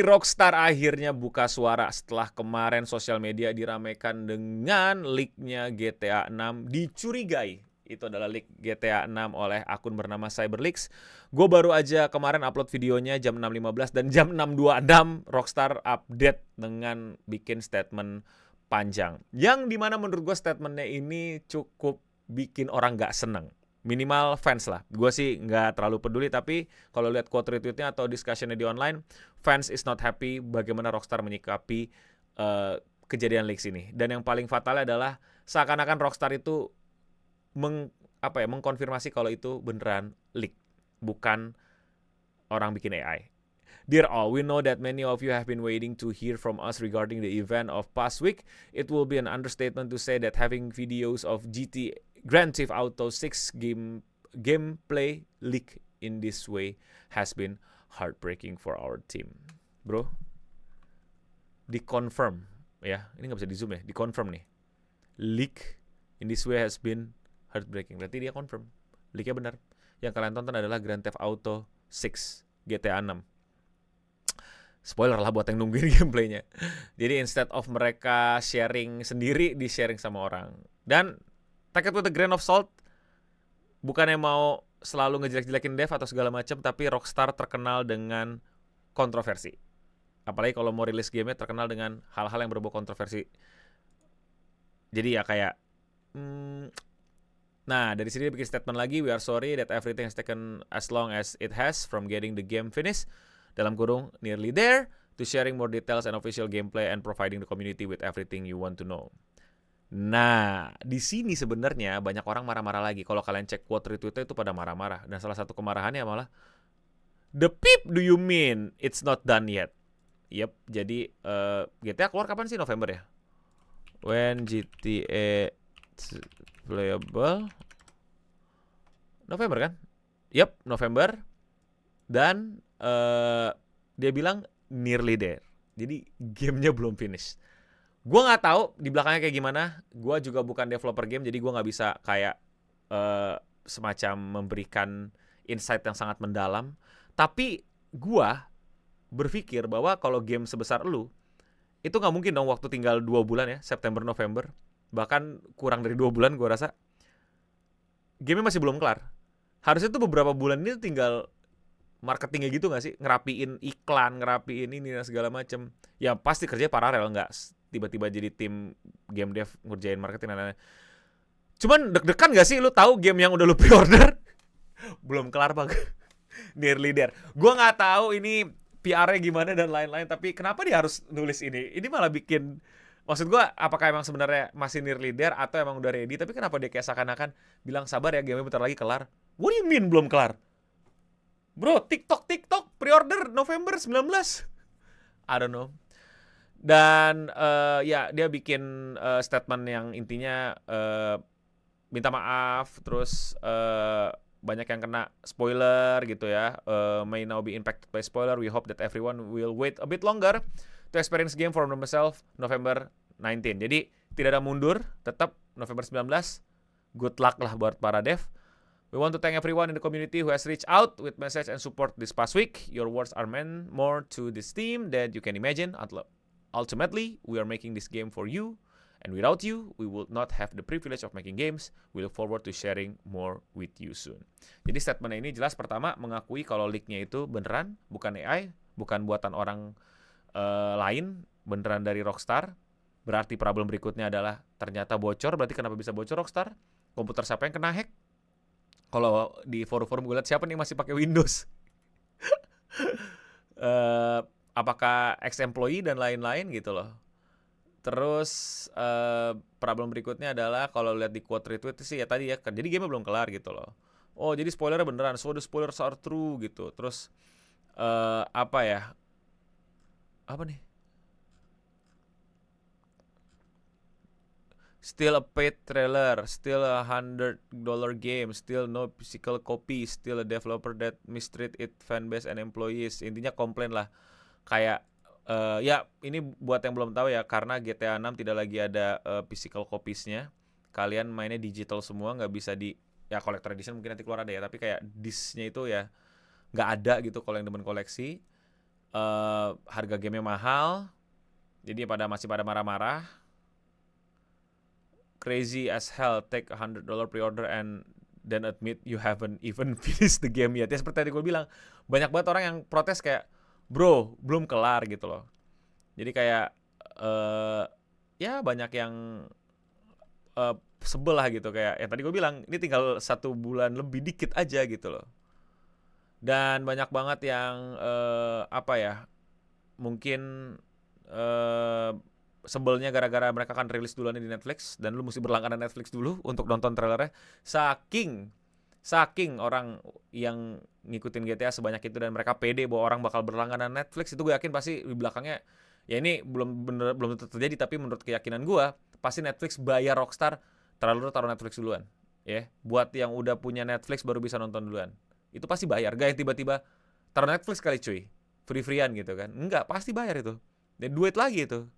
Rockstar akhirnya buka suara setelah kemarin sosial media diramaikan dengan leaknya GTA 6 dicurigai. Itu adalah leak GTA 6 oleh akun bernama Cyberleaks. Gue baru aja kemarin upload videonya jam 6.15 dan jam 6.26 Rockstar update dengan bikin statement panjang. Yang dimana menurut gue statementnya ini cukup bikin orang gak seneng. Minimal fans lah. Gue sih nggak terlalu peduli, tapi kalau lihat quote retweetnya atau discussionnya di online, fans is not happy bagaimana Rockstar menyikapi kejadian leaks ini. Dan yang paling fatalnya adalah seakan-akan Rockstar itu mengkonfirmasi kalau itu beneran leak, bukan orang bikin AI. Dear all, we know that many of you have been waiting to hear from us regarding the event of past week. It will be an understatement to say that having videos of Grand Theft Auto 6 gameplay leak in this way has been heartbreaking for our team. Bro, dikonfirm ya, ini nggak bisa di zoom ya, dikonfirm nih. Leak in this way has been heartbreaking. Berarti dia confirm, leaknya benar. Yang kalian tonton adalah Grand Theft Auto 6 GTA 6. Spoiler lah buat yang nungguin gameplaynya. Jadi instead of mereka sharing sendiri, di sharing sama orang. Dan take it with a grain of salt, bukannya mau selalu ngejelek-jelekin dev atau segala macam, tapi Rockstar terkenal dengan kontroversi. Apalagi kalau mau rilis gamenya terkenal dengan hal-hal yang berbau kontroversi. Jadi ya kayak nah, dari sini dia bikin statement lagi, we are sorry that everything has taken as long as it has from getting the game finished, dalam kurung nearly there, to sharing more details and official gameplay and providing the community with everything you want to know. Nah, di sini sebenarnya banyak orang marah-marah lagi. Kalau kalian cek quote retweetnya itu pada marah-marah. Dan salah satu kemarahannya malah, the peep do you mean it's not done yet? Yep, jadi GTA keluar kapan sih? November ya? When GTA playable November kan? Yep, November. Dan dia bilang nearly there. Jadi gamenya belum finish. Gue nggak tahu di belakangnya kayak gimana. Gue juga bukan developer game, jadi gue nggak bisa kayak semacam memberikan insight yang sangat mendalam. Tapi gue berpikir bahwa kalau game sebesar lu, itu nggak mungkin dong waktu tinggal 2 bulan ya, September November, bahkan kurang dari 2 bulan gue rasa gamenya masih belum kelar. Harusnya tuh beberapa bulan ini tinggal marketingnya gitu gak sih? Ngerapiin iklan, ngerapiin ini dan segala macem. Ya pasti kerjanya paralel, nggak tiba-tiba jadi tim game dev ngerjain marketing dan lain-lain. Cuman deg-degan gak sih lu tahu game yang udah lu pre-order belum kelar Pak? Nearly there. Gue nggak tahu ini PR-nya gimana dan lain-lain, tapi kenapa dia harus nulis ini? Ini malah bikin, maksud gue, apakah emang sebenarnya masih nearly there atau emang udah ready? Tapi kenapa dia kayak seakan-akan bilang sabar ya, game bentar lagi kelar? What do you mean belum kelar? Bro, TikTok pre-order November 19. I don't know. Dan ya dia bikin statement yang intinya minta maaf, terus banyak yang kena spoiler gitu ya. May now be impacted by spoiler. We hope that everyone will wait a bit longer to experience game for themselves November 19. Jadi tidak ada mundur, tetap November 19. Good luck lah buat para dev. We want to thank everyone in the community who has reached out with message and support this past week. Your words are meant more to this team than you can imagine. Ultimately, we are making this game for you. And without you, we would not have the privilege of making games. We look forward to sharing more with you soon. Jadi statement ini jelas pertama mengakui kalau leaknya itu beneran, bukan AI, bukan buatan orang lain, beneran dari Rockstar. Berarti problem berikutnya adalah ternyata bocor. Berarti kenapa bisa bocor Rockstar? Komputer siapa yang kena hack? Kalau di forum-forum gue lihat siapa nih masih pakai Windows? Apakah ex-employee dan lain-lain gitu loh. Terus problem berikutnya adalah kalau lihat di quote retweet sih ya tadi ya, jadi game belum kelar gitu loh. Oh jadi spoilernya beneran, so the spoilers are true gitu. Terus apa ya? Apa nih? Still a paid trailer, still a $100 game, still no physical copy, still a developer that mistreat its fanbase and employees. Intinya komplain lah. Kayak ya ini buat yang belum tahu ya, karena GTA 6 tidak lagi ada physical copies-nya. Kalian mainnya digital semua, nggak bisa di, ya collector edition mungkin nanti keluar ada ya, tapi kayak disc-nya itu ya nggak ada gitu kalau yang demen koleksi. harga gamenya mahal, jadi masih pada marah-marah. Crazy as hell, take $100 pre-order and then admit you haven't even finished the game yet. Ya seperti tadi gue bilang, banyak banget orang yang protes kayak, bro, belum kelar gitu loh. Jadi kayak ya banyak yang sebel lah gitu, kayak yang tadi gue bilang, ini tinggal 1 bulan lebih dikit aja gitu loh. Dan banyak banget yang apa ya, mungkin sebelnya gara-gara mereka akan rilis duluan di Netflix dan lu mesti berlangganan Netflix dulu untuk nonton trailernya. Saking orang yang ngikutin GTA sebanyak itu dan mereka pede bahwa orang bakal berlangganan Netflix, itu gue yakin pasti di belakangnya, ya ini belum tentu terjadi, tapi menurut keyakinan gue pasti Netflix bayar Rockstar taruh Netflix duluan, ya. Buat yang udah punya Netflix baru bisa nonton duluan. Itu pasti bayar, gak yang tiba-tiba taruh Netflix kali cuy, free-freean gitu kan. Enggak, pasti bayar itu. Dan duit lagi itu.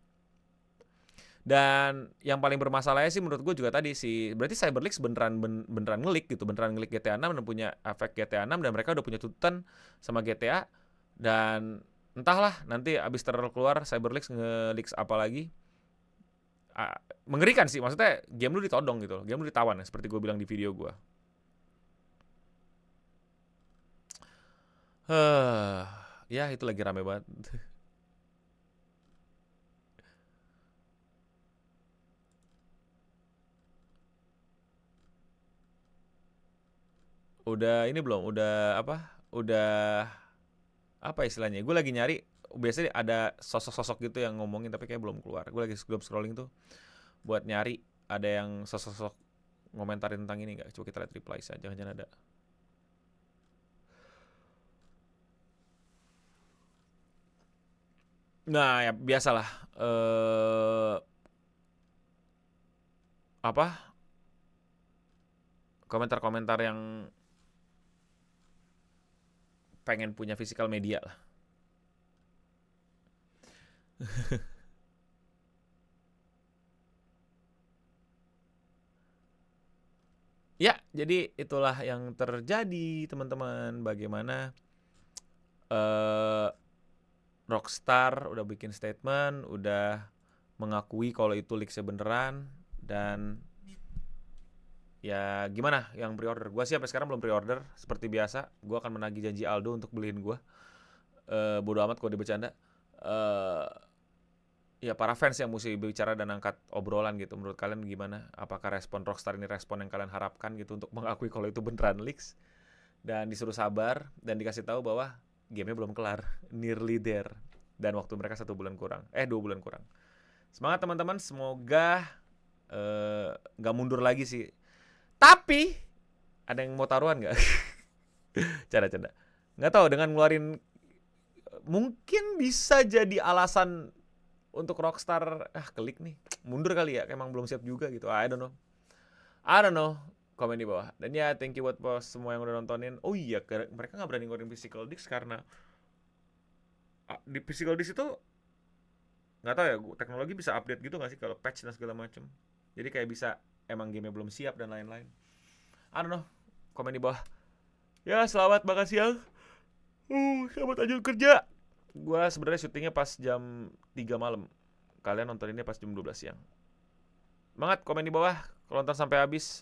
Dan yang paling bermasalahnya sih menurut gue juga tadi sih, berarti CyberLeaks beneran ngelik gitu, beneran ngelik GTA 6 dan punya efek GTA 6 dan mereka udah punya tuntutan sama GTA. Dan entahlah nanti abis terlalu keluar CyberLeaks nge-leaks apa lagi. Mengerikan sih, maksudnya game lu ditodong gitu loh, game lu ditawan ya, seperti gue bilang di video gue. Ya itu lagi rame banget. Udah ini belum? Udah apa? Udah apa istilahnya? Gue lagi nyari. Biasanya ada sosok-sosok gitu yang ngomongin, tapi kayak belum keluar. Gue lagi scrolling tuh buat nyari ada yang sosok-sosok ngomentarin tentang ini nggak? Coba kita lihat reply saja, jangan ada. Nah ya biasalah. Apa? Komentar-komentar yang pengen punya physical media lah. Ya, jadi itulah yang terjadi teman-teman. Bagaimana Rockstar udah bikin statement, udah mengakui kalau itu leaksnya beneran. Dan ya gimana yang pre-order? Gue sih sampai sekarang belum pre-order. Seperti biasa, gue akan menagih janji Aldo untuk beliin gue. Bodo amat kalau dia bercanda. Ya para fans yang mesti bicara dan angkat obrolan gitu. Menurut kalian gimana? Apakah respon Rockstar ini respon yang kalian harapkan gitu untuk mengakui kalau itu beneran leaks? Dan disuruh sabar dan dikasih tahu bahwa gamenya belum kelar, nearly there, dan waktu mereka 2 bulan kurang. Semangat teman-teman, semoga nggak mundur lagi sih. Tapi ada yang mau taruhan nggak? Canda. Nggak tahu, dengan ngeluarin mungkin bisa jadi alasan untuk Rockstar klik nih, mundur kali ya, emang belum siap juga gitu. I don't know. Komen di bawah. Dan ya thank you buat semua yang udah nontonin. Oh iya, mereka nggak berani ngeluarin physical disc karena di physical disc itu nggak tahu ya, teknologi bisa update gitu nggak sih kalau patch dan segala macam. Jadi kayak bisa emang gamenya belum siap dan lain-lain. I don't know. Komen di bawah. Ya selamat makan siang. Selamat lanjut kerja. Gua sebenarnya syutingnya pas jam 3 malam. Kalian nonton ini pas jam 12 siang. Semangat, komen di bawah kalau nonton sampai habis.